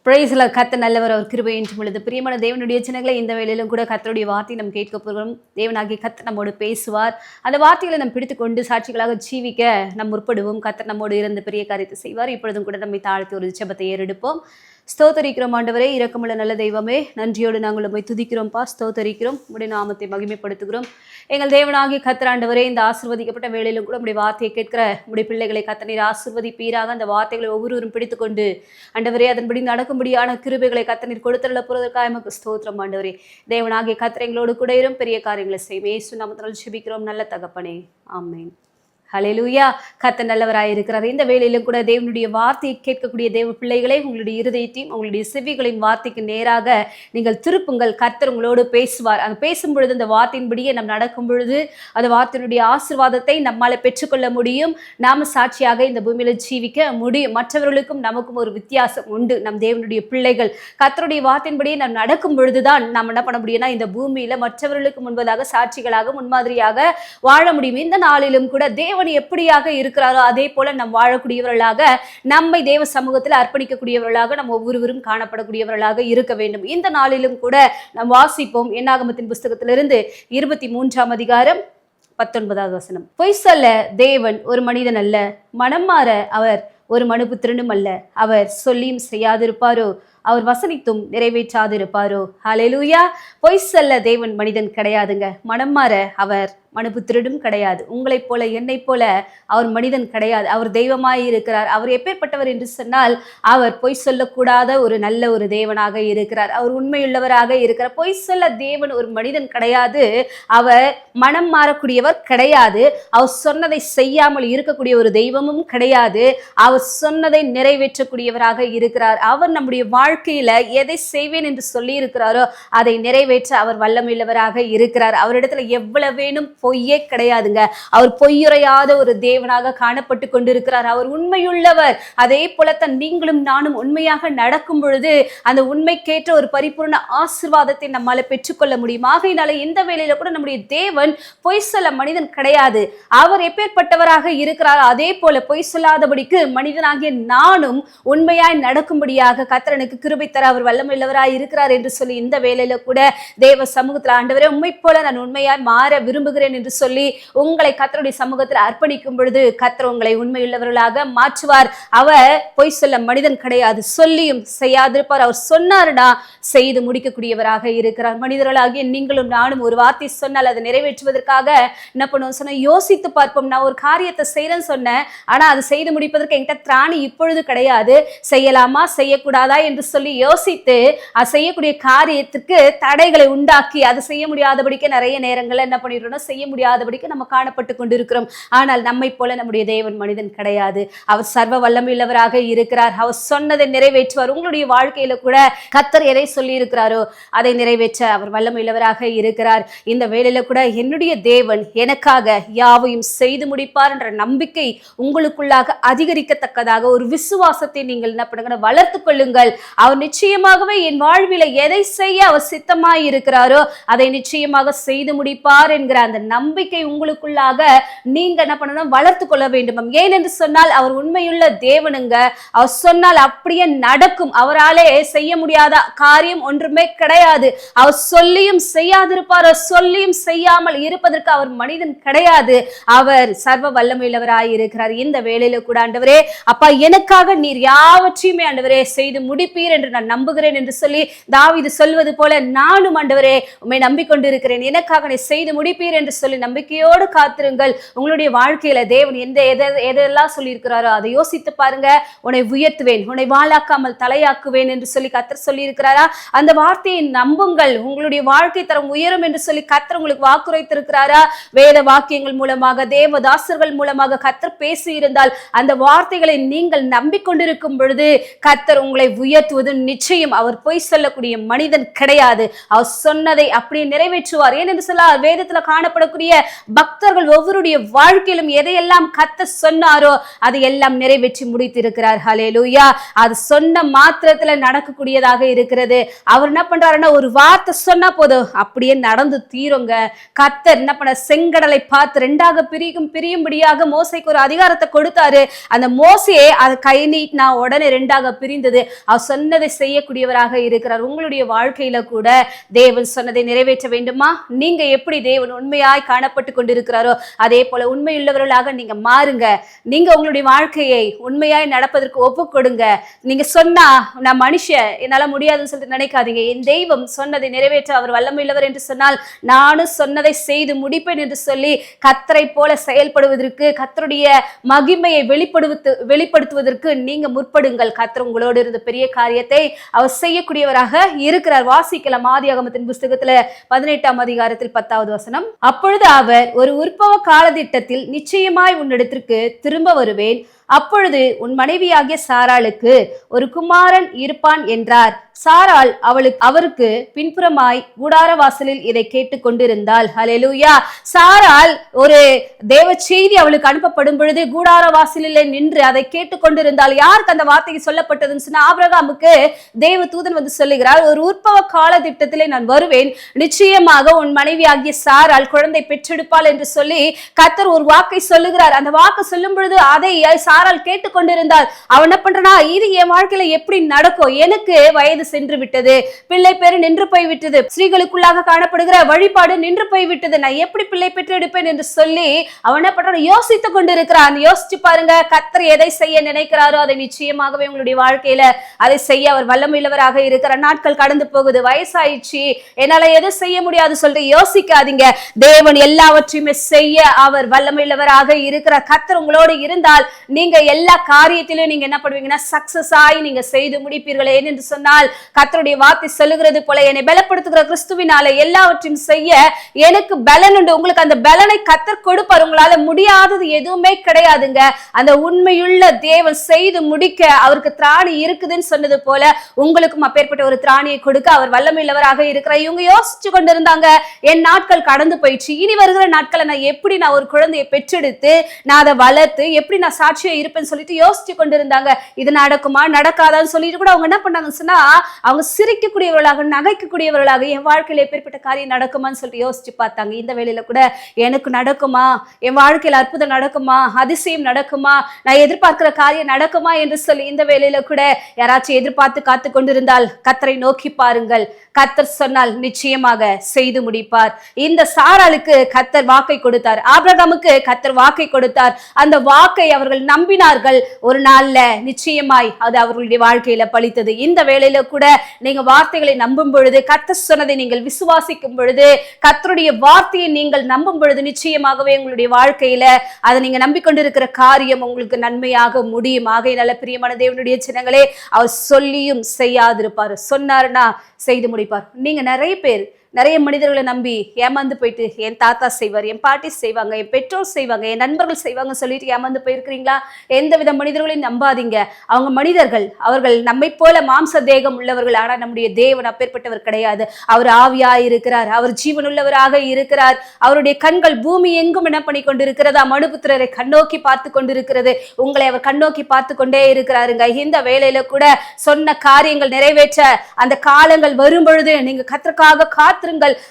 பிரைஸ்ல கர்த்தர் நல்லவர், அவர் கிருபை என்றும் உள்ளது. பிரியமான தேவனுடைய ஜனங்களை, இந்த வேளையிலும் கூட கர்த்தருடைய வார்த்தை நாம் கேட்க போகிறோம். தேவனாகிய கர்த்தர் நம்மோடு பேசுவார். அந்த வார்த்தைகளை நாம் பிடித்துக்கொண்டு சாட்சிகளாக ஜீவிக்க நாம் முற்படுவோம். கர்த்தர் நம்மோடு இருந்து பெரிய காரியத்தை செய்வார். இப்பொழுதும் கூட நம்மை தாழ்த்தி ஒரு ஜெபத்தை ஏறெடுப்போம். ஸ்தோத்தரிக்கிறோம் ஆண்டவரே, இரக்கமுள்ள நல்ல தெய்வமே, நன்றியோடு நாங்கள் உம்மை துதிக்கிறோம்ப்பா, ஸ்தோத்தரிக்கிறோம், உம்முடைய நாமத்தை மகிமைப்படுத்துகிறோம். எங்கள் தேவனாகிய கர்த்தர் ஆண்டவரே, இந்த ஆசீர்வதிக்கப்பட்ட வேளையிலும் கூட உம்முடைய வார்த்தையை கேட்கிற உம்முடைய பிள்ளைகளை கர்த்தர் நீர் ஆசீர்வதிப்பீராக. அந்த வார்த்தைகளை ஒவ்வொருவரும் பிடித்துக்கொண்டு ஆண்டவரே அதன்படி நடக்கும்படியான கிருபைகளை கர்த்தர் நீர் கொடுத்துள்ள போறதற்காக எமக்கு ஸ்தோத்திரம் ஆண்டவரே. தேவனாகிய கர்த்தர் எங்களோடு கூட இரும், பெரிய காரியங்களை செய்யும். இயேசு நாமத்தினால் ஜெபிக்கிறோம் நல்ல தகப்பனே, ஆமென். ஹல்லேலூயா. கர்த்தர் நல்லவராய் இருக்கிறார். இந்த வேளையிலும் கூட தேவனுடைய வார்த்தையை கேட்கக்கூடிய தேவ பிள்ளைகளை, உங்களுடைய இருதயத்தையும் உங்களுடைய செவிகளின் வார்த்தைக்கு நேராக நீங்கள் திருப்புங்கள். கர்த்தர் உங்களோடு பேசுவார். அந்த பேசும் பொழுது, அந்த வார்த்தையின்படியே நாம் நடக்கும் பொழுது, அந்த வார்த்தையினுடைய ஆசீர்வாதத்தை நம்மால் பெற்றுக்கொள்ள முடியும். நாம சாட்சியாக இந்த பூமியில ஜீவிக்க முடியும். மற்றவர்களுக்கும் நமக்கும் ஒரு வித்தியாசம் உண்டு. நம் தேவனுடைய பிள்ளைகள் கர்த்தருடைய வார்த்தையின்படியே நாம் நடக்கும் பொழுதுதான் நாம் என்ன பண்ண முடியும்னா, இந்த பூமியில மற்றவர்களுக்கு முன்பதாக சாட்சிகளாக முன்மாதிரியாக வாழ முடியும். இந்த நாளிலும் கூட தேவன் எப்படியாக இருக்கிறாரோ அதே போல நாம் வாழக்கூடியவர்களாக, நம்மை தேவ சமூகத்தில் அர்ப்பணிக்கக்கூடியவர்களாக நாம் ஒவ்வொருவரும் காணப்படக்கூடியவர்களாக இருக்க வேண்டும். இந்த நாளிலும் கூட நாம் வாசிப்போம். என்னாகமத்தின் புஸ்தகத்திலிருந்து 23ஆம் அதிகாரம் 19வது வசனம். பொய் சொல்ல தேவன் ஒரு மனிதன் அல்ல, மனம் மாற அவர் ஒரு மனுபுத்திரனும் அல்ல. அவர் சொல்லியும் செய்யாதிருப்பாரோ, அவர் வசனித்தும் நிறைவேற்றாதிருப்பாரோ. ஹல்லேலூயா. பொய் சொல்ல தேவன் மனிதன் கிடையாதுங்க. மனம் மாற அவர் மனுபுத்திரனும் கிடையாது. உங்களைப் போல என்னைப் போல அவர் மனிதன் கிடையாது. அவர் தெய்வமாய் இருக்கிறார். அவர் எப்பேற்பட்டவர் என்று சொன்னால், அவர் பொய் சொல்லக்கூடாத ஒரு நல்ல ஒரு தேவனாக இருக்கிறார். அவர் உண்மையுள்ளவராக இருக்கிறார். பொய் சொல்ல தேவன் ஒரு மனிதன் கிடையாது. அவர் மனம் மாறக்கூடியவர் கிடையாது. அவர் சொன்னதை செய்யாமல் இருக்கக்கூடிய ஒரு தெய்வமும் கிடையாது. அவர் சொன்னதை நிறைவேற்றக்கூடியவராக இருக்கிறார். அவர் நம்முடைய வாழ்க்கையில எதை செய்வேன் என்று சொல்லி இருக்கிறாரோ அதை நிறைவேற்ற அவர் வல்லமையுள்ளவராக இருக்கிறார். அவரிடத்துல எவ்வளவேனும் பொய்யே கிடையாதுங்க. அவர் பொய்யுரையாத ஒரு தேவனாக காணப்பட்டு கொண்டிருக்கிறார். அவர் உண்மையுள்ளவர். அதே போலத்தான் நீங்களும் நானும் உண்மையாக நடக்கும் பொழுது அந்த உண்மைக்கேற்ற ஒரு பரிபூர்ண ஆசீர்வாதத்தை நம்மால பெற்றுக்கொள்ள முடியும். ஆகையினால இந்த வேளையில கூட நம்முடைய தேவன் பொய் சொல்ல மனிதன் கிடையாது. அவர் எப்பேற்பட்டவராக இருக்கிறார், அதே போல பொய் சொல்லாதபடிக்கு மனிதனாகிய நானும் உண்மையாய் நடக்கும்படியாக கர்த்தர் எனக்கு கிருபை தர அவர் வல்லமையுள்ளவராய் இருக்கிறார் என்று சொல்லி இந்த வேளையில கூட தேவ சமூகத்தில், ஆண்டவரே உண்மை போல நான் உண்மையாய் மாற விரும்புகிறேன் என்று சொல்லி உங்களை கர்த்தருடைய சமூகத்தில் அர்ப்பணிக்கும் பொழுது கர்த்தர் உங்களை உண்மையுள்ளவர்களாக மாற்றுவார். அவர் பொய் சொல்ல மனிதன் கிடையாது. சொல்லியும் செய்யாதிருப்பார். அவர் சொன்னார்னா செய்து முடிக்கக்கூடியவராக இருக்கிறார். மனிதர்களாகிய நீங்களும் நானும் ஒரு வார்த்தை சொன்னால் அதை நிறைவேற்றுவதற்காக என்ன பண்ணுவோம் சொன்ன, யோசித்து பார்ப்போம். நான் ஒரு காரியத்தை செய்யறேன்னு சொன்னேன், ஆனா அதை செய்து முடிப்பதற்கு என்கிட்ட திராணி இப்பொழுது கிடையாது. செய்யலாமா செய்யக்கூடாதா என்று சொல்லி யோசித்து அது செய்யக்கூடிய காரியத்துக்கு தடைகளை உண்டாக்கி அதை செய்ய முடியாதபடிக்கு நிறைய நேரங்கள்ல என்ன பண்ணிடுறோம்னா, செய்ய முடியாதபடிக்கு நம்ம காணப்பட்டு கொண்டிருக்கிறோம். ஆனால் நம்மை போல நம்முடைய தேவன் மனிதன் கிடையாது. அவர் சர்வ வல்லமையுள்ளவராக இருக்கிறார். அவர் சொன்னதை நிறைவேற்றுவார். உங்களுடைய வாழ்க்கையில கூட கர்த்தர் எதை சொல்லி இருக்கிறாரோ அதை நிறைவேற்ற அவர் வல்லமையுள்ளவராக இருக்கிறார். இந்த வேளையில கூட என்னுடைய தேவன் எனக்காக யாவையும் செய்து முடிப்பார் என்ற நம்பிக்கை உங்களுக்குள்ளாக அதிகரிக்கத்தக்கதாக ஒரு விசுவாசத்தை நீங்கள் என்ன பண்ணுங்க, வளர்த்து கொள்ளுங்கள். அவர் நிச்சயமாகவே என் வாழ்வில எதை செய்ய அவர் சித்தமாய் இருக்கிறாரோ அதை நிச்சயமாக செய்து முடிப்பார் என்கிற அந்த நம்பிக்கை உங்களுக்குள்ளாக நீங்க என்ன பண்ணணும், வளர்த்து கொள்ள வேண்டும். ஏனென்று சொன்னால் அவர் உண்மையுள்ள தேவனுங்க. அவர் சொன்னால் அப்படியே நடக்கும். அவராலே செய்ய முடியாத காரியம் ஒன்றுமே கிடையாது. அவர் சொல்லியும் செய்யாதிருப்பார். சொல்லியும் செய்யாமல் இருப்பதற்கு அவர் மனிதன் கிடையாது. அவர் சர்வ வல்லமையுள்ளவராய் இருக்கிறார். இந்த வேளையில கூட ஆண்டவரே, அப்பா எனக்காக நீர் யாவற்றையுமே ஆண்டவரே செய்து முடிப்பீர் என்று நான் நம்புகிறேன் என்று சொல்லி தாவீது சொல்வது போல நானும் ஆண்டவரே உம்மை நம்பிக்கொண்டிருக்கிறேன். எனக்காக நீ செய்து முடிப்பீர் என்று சொல்லி நம்பிக்கையோடு காத்திருங்கள். உங்களுடைய வாழ்க்கையில தேவன் எதெல்லாம் சொல்லி இருக்கிறாரோ அதை யோசித்து பாருங்க. உன்னை உயர்த்துவேன், உன்னை வாளாக்காமல் தலையாக்குவேன் என்று சொல்லி கர்த்தர் சொல்லி இருக்கிறாரா? அந்த வார்த்தையை நம்புங்கள். உங்களுடைய வாழ்க்கை தரம் உயரும் என்று சொல்லி கர்த்தர் உங்களுக்கு வாக்குரைத்திருக்கிறாரா? வேத வாக்கியங்கள் மூலமாக, தேவதாசர்கள் மூலமாக கர்த்தர் பேசி இருந்தால் அந்த வார்த்தைகளை நீங்கள் நம்பிக்கொண்டிருக்கும் பொழுது கர்த்தர் உங்களை உயர்த்துவது நிச்சயம். அவர் பொய் சொல்லக்கூடிய மனிதன் கிடையாது. அவர் சொன்னதை அப்படியே நிறைவேற்றுவார். ஏனென்று சொல்ல வேதத்துல காணப்படக்கூடிய பக்தர்கள் ஒவ்வொருடைய வாழ்க்கையிலும் எதையெல்லாம் கர்த்தர் சொன்னாரோ அதை எல்லாம் நிறைவேற்றி முடித்திருக்கிறார். ஹல்லேலூயா. அது சொன்ன மாத்திரத்துல நடக்கக்கூடியதாக இருக்கிறது. அவர் என்ன பண்றாருன்னா, ஒரு வார்த்தை சொன்னா போதும் அப்படியே நடந்து தீருங்க. கர்த்தர் என்ன பண்ண, செங்கடலை பார்த்து ரெண்டாக பிரியும்படியாக மோசைக்கு ஒரு அதிகாரத்தை கொடுத்தாரு. அந்த மோசையே அதை கை நீட்டினா உடனே ரெண்டாக பிரிந்தது. அவர் சொன்ன சொன்னதை செய்யக்கூடியவராக இருக்கிறார். உங்களுடைய வாழ்க்கையில கூட தேவன் சொன்னதை நிறைவேற்ற வேண்டுமா? நீங்க எப்படி தேவன் உண்மையாய் காணப்பட்டு கொண்டிருக்கிறாரோ அதே போல உண்மையுள்ளவர்களாக நீங்க மாறுங்க. நீங்க உங்களுடைய வாழ்க்கையை உண்மையாய் நடப்பதற்கு ஒப்பு கொடுங்க. நீங்க சொன்னா நான் மனுஷன் என்னால முடியாதுன்னு சொல்லிட்டு நினைக்காதீங்க. என் தெய்வம் சொன்னதை நிறைவேற்ற அவர் வல்லமையுள்ளவர் என்று சொன்னால் நானும் சொன்னதை செய்து முடிப்பேன் என்று சொல்லி கர்த்தரை போல செயல்படுவதற்கு, கர்த்தருடைய மகிமையை வெளிப்படுத்துவதற்கு நீங்க முற்படுங்கள். கர்த்தர் உங்களோடு இருந்த பெரிய காரியத்தை அவர் செய்யக்கூடியவராக இருக்கிறார். வாசிக்கலாம் ஆதியாகமத்தின் புஸ்தகத்துல 18ஆம் அதிகாரத்தில் 10வது வசனம். அப்பொழுது அவர், ஒரு உற்பவ காலதிட்டத்தில் நிச்சயமாய் உன்னிடத்திற்கு திரும்ப வருவேன். அப்பொழுது உன் மனைவியாகிய சாராளுக்கு ஒரு குமாரன் இருப்பான் என்றார். சாராள் அவருக்கு பின்புறமாய் கூடார வாசலில் இதை கேட்டு கொண்டிருந்தாள். ஹல்லேலூயா. சாராள் ஒரு தேவ செய்தி அவளுக்கு அனுப்பப்படும் பொழுது கூடார வாசலில் நின்று அதை கேட்டு கொண்டிருந்தாள். யாருக்கு அந்த வார்த்தை சொல்லப்பட்டதுன்னு சொன்னா ஆபிரகாமுக்கு தேவ தூதன் வந்து சொல்லுகிறார், ஒரு உற்பவ கால திட்டத்திலே நான் வருவேன், நிச்சயமாக உன் மனைவி ஆகிய சாராள் குழந்தை பெற்றெடுப்பாள் என்று சொல்லி கர்த்தர் ஒரு வாக்கை சொல்லுகிறார். அந்த வாக்கு சொல்லும் பொழுது அதை சாராள் கேட்டுக்கொண்டிருந்தாள். அவன் என்ன பண்றனா, இது என் வாழ்க்கையில எப்படி நடக்கும்? எனக்கு வயது சென்று விட்டது, பிள்ளை பேரு நின்று போய்விட்டது, ஸ்திரீகளுக்குள்ளாக காணப்படுகிற வழிபாடு நின்று போய்விட்டது, நான் எப்படி பிள்ளை பெற்றெடுப்பேன் என்று சொல்லி அவன் என்ன பண்றான், யோசித்துக் கொண்டிருக்கிறான். யோசிச்சு பாருங்க, கர்த்தர் எதை செய்ய நினைக்கிறாரோ அதை நிச்சயமாகவே உங்களுடைய வாழ்க்கையில அதை செய்ய அவர் வல்லமையுள்ளவராக இருக்கிற. நாட்கள் கடந்து போகுது, வயசாயிடுச்சு, என்னால எதுவும் செய்ய முடியாது சொல்லிட்டு யோசிக்காதீங்க. தேவன் எல்லாவற்றையுமே செய்ய அவர் வல்லமையுள்ளவராக இருக்கிறார். கர்த்தர் உங்களோடு இருந்தால் நீங்க எல்லா காரியத்திலும் நீங்க என்ன பண்ணுவீங்கன்னா சக்சஸ் ஆகி நீங்க செய்து முடிப்பீர்களே என்று சொன்னால் கர்த்தருடைய வார்த்தை சொல்லுகிறது போல, என்னை பலப்படுத்துகிற கிறிஸ்துவினால எல்லாவற்றையும் செய்ய எனக்கு பலன் உண்டு. உங்களுக்கு அந்த பலனை கர்த்தர் கொடுப்பார். உங்களால முடியாதது எதுவுமே கிடையாதுங்க. அந்த உண்மையுள்ள தேவன் செய்து முடிக்க அவருக்கு திராணி இருக்குதுன்னு சொன்னது போல உங்களுக்கும் அப்பேற்பட்ட ஒரு திராணியை கொடுக்க அவர் வல்லமையுள்ளவராக இருக்கிறார். இவங்க யோசிச்சு கொண்டிருந்தாங்க, என் நாட்கள் கடந்து போயிடுச்சு, இனி வருகிற நாட்களை நான் எப்படி நான் ஒரு குழந்தையை பெற்றெடுத்து நான் அதை வளர்த்து எப்படி நான் சாட்சியா இருப்பேன்னு சொல்லிட்டு யோசிச்சு கொண்டிருந்தாங்க. இது நடக்குமா நடக்காதான்னு சொல்லிட்டு கூட அவங்க என்ன பண்ணாங்கன்னு சொன்னா அவங்க சிரிக்கக்கூடியவர்களாக நகைக்கக்கூடியவர்களாக என் வாழ்க்கையில எப்பேற்பட்ட காரியம் நடக்குமான்னு சொல்லிட்டு யோசிச்சு பார்த்தாங்க. இந்த வேளையில கூட எனக்கு நடக்குமா, என் வாழ்க்கையில அற்புதம் நடக்குமா, அதிசயம் நடக்குமா, நான் எதிர்பார்க்கிற காரியம் நடக்குமா என்று சொல்லி இந்த வேளையில கூட யாராச்சும் எதிர்பார்த்து காத்து கொண்டிருந்தால் கர்த்தரை நோக்கி பாருங்கள். கர்த்தர் சொன்னால் நிச்சயமாக செய்து முடிப்பார். இந்த சாராளுக்கு கர்த்தர் வாக்கை கொடுத்தார், ஆபிரகாமுக்கு கர்த்தர் வாக்கை கொடுத்தார். அந்த வாக்கை அவர்கள் நம்பினார்கள். ஒரு நாள்ல நிச்சயமாய் அது அவர்களுடைய வாழ்க்கையில பலித்தது. இந்த வேளையில கூட நீங்க வார்த்தைகளை நம்பும் பொழுது, கர்த்தர் சொன்னதை நீங்கள் விசுவாசிக்கும் பொழுது, கர்த்தருடைய வார்த்தையை நீங்கள் நம்பும் பொழுது நிச்சயமாகவே உங்களுடைய வாழ்க்கையில அதை நீங்க நம்பிக்கொண்டிருக்கிற காரியம் உங்களுக்கு நன்மையாக முடியும். ஆகையினால பிரியமான தேவனுடைய சின்னங்களே, அவர் சொல்லியும் செய்யாதிருப்பார், சொன்னார்னா செய்து முடிப்பார். நீங்க நிறைய மனிதர்களை நம்பி ஏமாந்து போயிட்டு என் தாத்தா செய்வார், என் பாட்டி செய்வாங்க, என் பெற்றோர் செய்வாங்க, என் நண்பர்கள் செய்வாங்க சொல்லிட்டு ஏமாந்து போயிருக்கிறீங்களா? எந்தவித மனிதர்களையும் நம்பாதீங்க. அவங்க மனிதர்கள், அவர்கள் நம்மை போல மாம்ச தேகம் உள்ளவர்கள். ஆனால் நம்முடைய தேவன் அப்பேற்பட்டவர் கிடையாது. அவர் ஆவியாய் இருக்கிறார், அவர் ஜீவனுள்ளவராக இருக்கிறார். அவருடைய கண்கள் பூமி எங்கும் என்ன பண்ணி கொண்டிருக்கிறதா, மனுபுத்திரரை கண்ணோக்கி பார்த்து கொண்டிருக்கிறது. உங்களை அவர் கண்ணோக்கி பார்த்து கொண்டே இருக்கிறாருங்க. இந்த வேளையில கூட சொன்ன காரியங்கள் நிறைவேற்ற அந்த காலங்கள் வரும் பொழுது நீங்க கர்த்தருக்காக காத்திருங்கள்.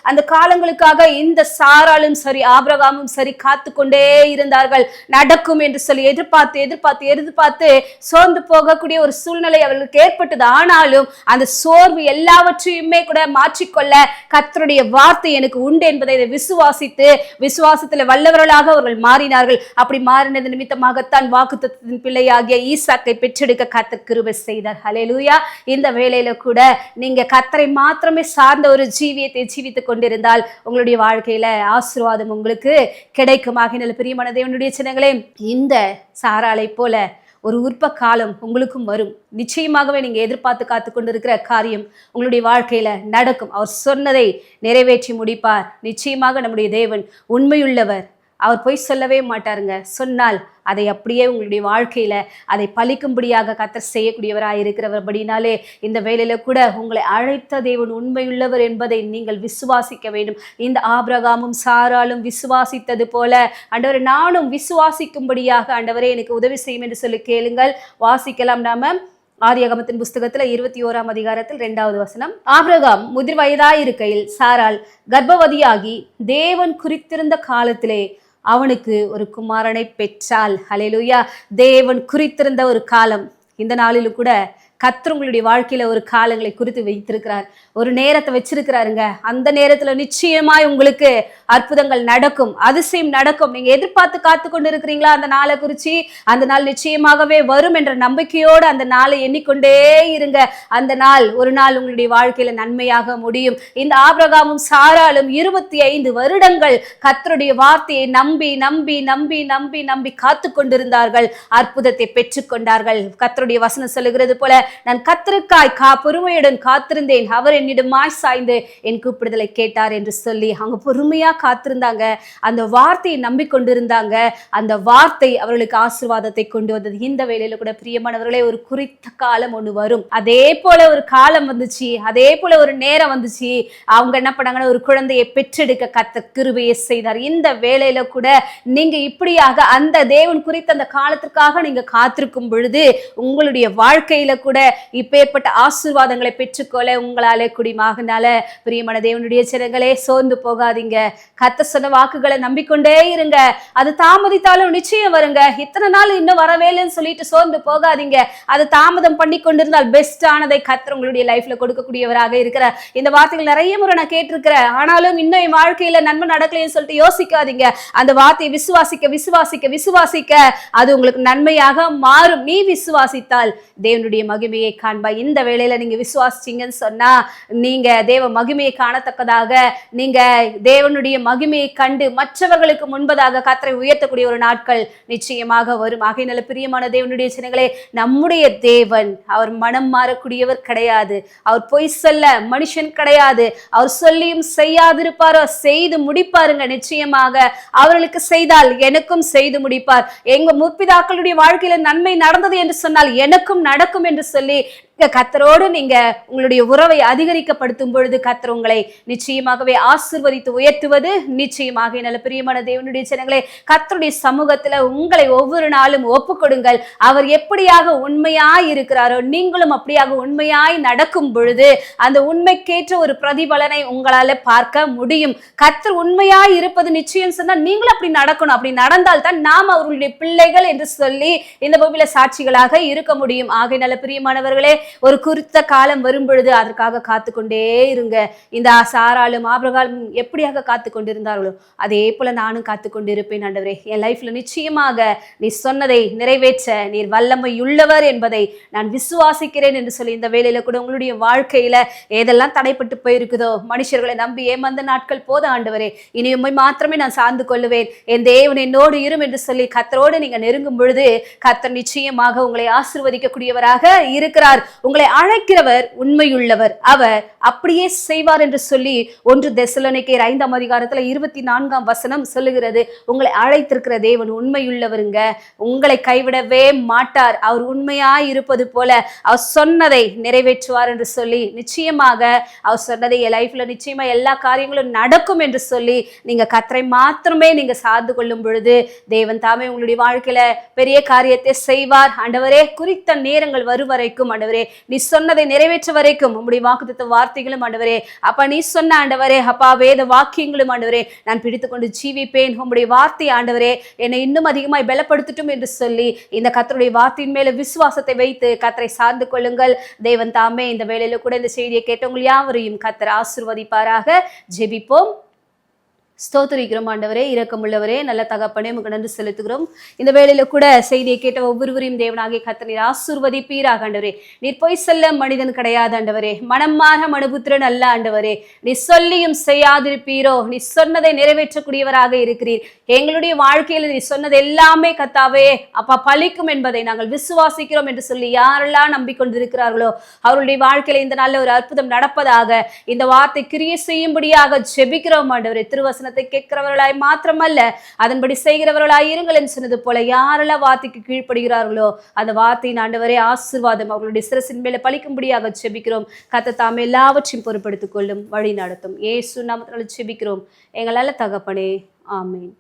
அந்த காலங்களுக்காக இந்த சாராளும் சரி ஆபிரகாமும் சரி காத்து கொண்டே இருந்தார்கள். நடக்கும் என்று சொல்லி எதிர்பார்த்து சோர்ந்து போகக்கூடிய ஒரு சூழ்நிலை அவர்களுக்கு ஏற்பட்டது. ஆனாலும் அந்த சோர்வு எல்லாவற்றையுமே கூட மாற்றிக்கொள்ள கர்த்தருடைய வார்த்தை எனக்கு உண்டு என்பதை விசுவாசித்து விசுவாசத்துல வல்லவர்களாக அவர்கள் மாறினார்கள். அப்படி மாறினது நிமித்தமாகத்தான் வாக்குத்தத்தத்தின் பிள்ளையாகிய ஈசாக்கை பெற்றெடுக்க கர்த்தர் கிருபை செய்தார். ஹல்லேலூயா. இந்த வேளையில கூட நீங்க கர்த்தரை மாத்திரமே சார்ந்த ஒரு ஜீவியத்தை ஜீவித்துக் கொண்டிருந்தால் உங்களுடைய வாழ்க்கையில ஆசீர்வாதம் உங்களுக்கு கிடைக்கும். ஆகையினால பிரியமான தேவனுடைய சின்னங்களே, இந்த சாராளை போல ஒரு உற்ப காலம் உங்களுக்கும் வரும். நிச்சயமாகவே நீங்க எதிர்பார்த்து காத்து கொண்டிருக்கிற காரியம் உங்களுடைய வாழ்க்கையில நடக்கும். அவர் சொன்னதை நிறைவேற்றி முடிப்பார். நிச்சயமாக நம்முடைய தேவன் உண்மையுள்ளவர். அவர் பொய் சொல்லவே மாட்டாருங்க. சொன்னால் அதை அப்படியே உங்களுடைய வாழ்க்கையில அதை பலிக்கும்படியாக கர்த்தர் செய்யக்கூடியவராக இருக்கிறவர்படினாலே இந்த வேளையில கூட உங்களை அழைத்த தேவன் உண்மையுள்ளவர் என்பதை நீங்கள் விசுவாசிக்க வேண்டும். இந்த ஆபிரகாமும் சாராளும் விசுவாசித்தது போல ஆண்டவரே நானும் விசுவாசிக்கும்படியாக ஆண்டவரே எனக்கு உதவி செய்யும் என்று சொல்லி கேளுங்கள். வாசிக்கலாம். நாம ஆதியாகமத்தின் புஸ்தகத்துல 21ஆம் அதிகாரத்தில் 2வது வசனம். ஆபிரகாம் முதிர் வயதாயிருக்கையில் சாராள் கர்ப்பவதியாகி தேவன் குறித்திருந்த காலத்திலே அவனுக்கு ஒரு குமாரனை பெற்றாள். ஹல்லேலூயா. தேவன் குறித்திருந்த ஒரு காலம். இந்த நாளிலும் கூட கர்த்தர் உங்களுடைய வாழ்க்கையில ஒரு காலங்களை குறித்து வைத்திருக்கிறார், ஒரு நேரத்தை வச்சிருக்கிறாருங்க. அந்த நேரத்துல நிச்சயமாய் உங்களுக்கு அற்புதங்கள் நடக்கும், அதிசயம் நடக்கும். நீங்க எதிர்பார்த்து காத்து கொண்டு இருக்கிறீங்களா அந்த நாளை குறிச்சு? அந்த நாள் நிச்சயமாகவே வரும் என்ற நம்பிக்கையோடு அந்த நாளை எண்ணிக்கொண்டே இருங்க. அந்த நாள் ஒரு நாள் உங்களுடைய வாழ்க்கையில நன்மையாக முடியும். இந்த ஆபிரகாமும் சாராலும் 25 வருடங்கள் கர்த்தருடைய வார்த்தையை நம்பி நம்பி நம்பி நம்பி நம்பி காத்து கொண்டிருந்தார்கள், அற்புதத்தை பெற்றுக்கொண்டார்கள். கர்த்தருடைய வசனம் சொல்லுகிறது போல, நான் கர்த்தருக்காய் பொறுமையுடன் காத்திருந்தேன், அவர் என்னிடமாய் சாய்ந்து என் கூப்பிடுதலை கேட்டார் என்று சொல்லி அவங்க பொறுமையா காத்திருந்தாங்க. அந்த வார்த்தையை நம்பிக்கொண்டிருந்தாங்க. அந்த வார்த்தை அவர்களுக்கு ஆசீர்வாதத்தை கொண்டு வந்தது. இந்த வேளையில கூட பிரியமானவர்களே, ஒரு குறித்த காலம் ஒண்ணு வரும். அதே போல ஒரு காலம் வந்துச்சு, அதே போல ஒரு நேரம் வந்துச்சு. அவங்க என்ன பண்ணாங்கன்னா, ஒரு குழந்தையை பெற்றெடுக்க கர்த்தர் கிருபையை செய்தார். இந்த வேளையில கூட நீங்க இப்படியாக அந்த தேவன் குறித்த அந்த காலத்திற்காக நீங்க காத்திருக்கும் பொழுது உங்களுடைய வாழ்க்கையில கூட இப்பேற்பட்ட ஆசீர்வாதங்களை பெற்றுக்கொள்ள உங்களாலே குடிமாகனால பிரியமான தேவனுடைய ஜனங்களே, சோர்ந்து போகாதீங்க. கர்த்தர் சொன்ன வாக்குகளை நம்பிக்கொண்டே இருங்க. அது தாமதித்தாலும் நிச்சயம் வருங்க. இத்தனை நாள் இன்னும் வரவேலைன்னு சொல்லிட்டு சோர்ந்து போகாதீங்க. அது தாமதம் பண்ணி கொண்டிருந்தால் பெஸ்டானதை கர்த்தர் உங்களுடைய லைஃப்ல கொடுக்கக்கூடியவராக இருக்கிறார். இந்த வார்த்தைகள் நிறைய முறை நான் கேட்டிருக்கிறேன். ஆனாலும் இன்னும் என் வாழ்க்கையில நன்மை நடக்கலைன்னு சொல்லிட்டு யோசிக்காதீங்க. அந்த வார்த்தையை விசுவாசிக்க விசுவாசிக்க விசுவாசிக்க அது உங்களுக்கு நன்மையாக மாறும். நீ விசுவாசித்தால் தேவனுடைய மகிமையை காண்பாய். இந்த வேளையில நீங்க விசுவாசிச்சீங்கன்னு சொன்னா நீங்க தேவ மகிமையை காணத்தக்கதாக, நீங்க தேவனுடைய மகிமையை கண்டு மற்றவர்களுக்கு முன்பதாக கர்த்தரை உயர்த்தக்கூடிய ஒரு நாட்கள் நிச்சயமாக வரும். ஆகையினால பிரியமான தேவனுடைய ஜனங்களே, நம்முடைய தேவன் அவர் மனம் மாறக்கூடியவர் கிடையாது. அவர் பொய் சொல்ல மனுஷன் கிடையாது. அவர் சொல்லியும் செய்யாதிருப்பாரோ, செய்து முடிப்பாருங்க. நிச்சயமாக அவர்களுக்கு செய்தால் எனக்கும் செய்து முடிப்பார். எங்க முற்பிதாக்களுடைய வாழ்க்கையில நன்மை நடந்தது என்று சொன்னால் எனக்கும் நடக்கும் என்று சொல்லி கர்த்தரோடு நீங்க உங்களுடைய உறவை அதிகரிக்கப்படுத்தும் பொழுது கர்த்தர் உங்களை நிச்சயமாகவே ஆசீர்வதித்து உயர்த்துவது நிச்சயமாக. நல்ல பிரியமான தேவனுடைய ஜனங்களே, கர்த்தருடைய சமூகத்துல உங்களை ஒவ்வொரு நாளும் ஒப்பு கொடுங்கள். அவர் எப்படியாக உண்மையாய் இருக்கிறாரோ நீங்களும் அப்படியாக உண்மையாய் நடக்கும் பொழுது அந்த உண்மைக்கேற்ற ஒரு பிரதிபலனை உங்களால பார்க்க முடியும். கர்த்தர் உண்மையாய் இருப்பது நிச்சயம் சொன்னா நீங்களும் அப்படி நடக்கணும். அப்படி நடந்தால் தான் நாம் அவர்களுடைய பிள்ளைகள் என்று சொல்லி இந்த பூமியில சாட்சிகளாக இருக்க முடியும். ஆகை நல்ல பிரியமானவர்களே, ஒரு குறித்த காலம் வரும் பொழுது அதற்காக காத்து கொண்டே இருங்க. இந்த சாராலும் ஆபிரகாமும் எப்படியாக காத்து கொண்டிருந்தார்களோ அதே போல நானும் காத்து கொண்டிருப்பேன். ஆண்டவரே, என் லைஃப்ல நிச்சயமாக நீ சொன்னதை நிறைவேற்ற நீர் வல்லமை உள்ளவர் என்பதை நான் விசுவாசிக்கிறேன் என்று சொல்லி இந்த வேளையில கூட உங்களுடைய வாழ்க்கையில ஏதெல்லாம் தடைப்பட்டு போயிருக்குதோ, மனுஷர்களை நம்பி ஏமாந்த நாட்கள் போத ஆண்டவரே, இனி உம்மை மாத்திரமே நான் சார்ந்து கொள்ளுவேன், என் தேவன் என்னோடு இரும் என்று சொல்லி கர்த்தரோடு நீங்க நெருங்கும் பொழுது கர்த்தர் நிச்சயமாக உங்களை ஆசீர்வதிக்கக்கூடியவராக இருக்கிறார். உங்களை அழைக்கிறவர் உண்மையுள்ளவர், அவர் அப்படியே செய்வார் என்று சொல்லி 1 தெசலோனிக்கேயர் 5ஆம் அதிகாரத்துல 24ஆம் வசனம் சொல்லுகிறது. உங்களை அழைத்திருக்கிற தேவன் உண்மையுள்ளவருங்க, உங்களை கைவிடவே மாட்டார். அவர் உண்மையாய் இருப்பது போல அவர் சொன்னதை நிறைவேற்றுவார் என்று சொல்லி நிச்சயமாக அவர் சொன்னதை என் லைஃப்ல நிச்சயமா எல்லா காரியங்களும் நடக்கும் என்று சொல்லி நீங்க கர்த்தரை மாத்திரமே நீங்க சார்ந்து கொள்ளும் பொழுது தேவன் தாமே உங்களுடைய வாழ்க்கையில பெரிய காரியத்தை செய்வார். ஆண்டவரே, குறித்த நேரங்கள் வரும் வரைக்கும் ஆண்டவரே, நீ சொன்னதை நிறைவேற்ற வரைக்கும் உம்முடைய வாக்குத்தத்த வார்த்தைகளும் ஆண்டவரே, அப்பா நீ சொன்ன ஆண்டவரே, அப்பா வேத வாக்கியங்களும் ஆண்டவரே நான் பிடித்துக்கொண்டு ஜீவிப்பேன். உம்முடைய வார்த்தை ஆண்டவரே என்னை இன்னும் அதிகமாய் பலப்படுத்தட்டும் என்று சொல்லி இந்த கர்த்தருடைய வார்த்தையின் மேல விசுவாசத்தை வைத்து கர்த்தரை சார்ந்து கொள்ளுங்கள். தேவன் தாமே இந்த வேளையில கூட இந்த செய்தியை கேட்டவங்க யாவரையும் கர்த்தர் ஆசீர்வதிப்பாராக. ஜெபிப்போம். ஸ்தோத்திரிக்கிறோம் ஆண்டவரே, இரக்கமுள்ளவரே, நல்ல தகப்பனே, உமக்கு நன்றி செலுத்துகிறோம். இந்த வேளையில கூட செய்தியை கேட்ட ஒவ்வொருவரையும் தேவனாகிய கர்த்தர் நீர் ஆசீர்வதிப்பீராக ஆண்டவரே. நீர் பொய் சொல்ல மனிதன் கிடையாது ஆண்டவரே, மனம் மாற மனுபுத்திரன் அல்ல ஆண்டவரே. நீ சொல்லியும் செய்யாதிருப்பீரோ, நீ சொன்னதை நிறைவேற்றக்கூடியவராக இருக்கிறீர். எங்களுடைய வாழ்க்கையில நீ சொன்னது எல்லாமே கர்த்தாவே அப்பா பலிக்கும் என்பதை நாங்கள் விசுவாசிக்கிறோம் என்று சொல்லி யாரெல்லாம் நம்பிக்கொண்டிருக்கிறார்களோ அவருடைய வாழ்க்கையில இந்த நல்ல ஒரு அற்புதம் நடப்பதாக இந்த வார்த்தை கிரியை செய்யும்படியாக ஜெபிக்கிறோம் ஆண்டவரே. திருவசனத்தை கேட்கிறவர்களாய் மாத்திரமல்ல அதன்படி செய்கிறவர்களாய் இருங்கள் என்று சொன்னது போல யாரெல்லாம் வார்த்தைக்கு கீழ்ப்படுகிறார்களோ அந்த வார்த்தையின் ஆண்டவரே ஆசீர்வாதம் அவர்களுடைய சிரசின் மேல பலிக்கும்படியாக ஜெபிக்கிறோம். கர்த்தர் தாமே எல்லாவற்றையும் பொறுப்படுத்திக் கொள்ளும், வழி நடத்தும். இயேசு நாமத்தினால ஜெபிக்கிறோம் எங்கள் நல்ல தகப்பனே, ஆமென்.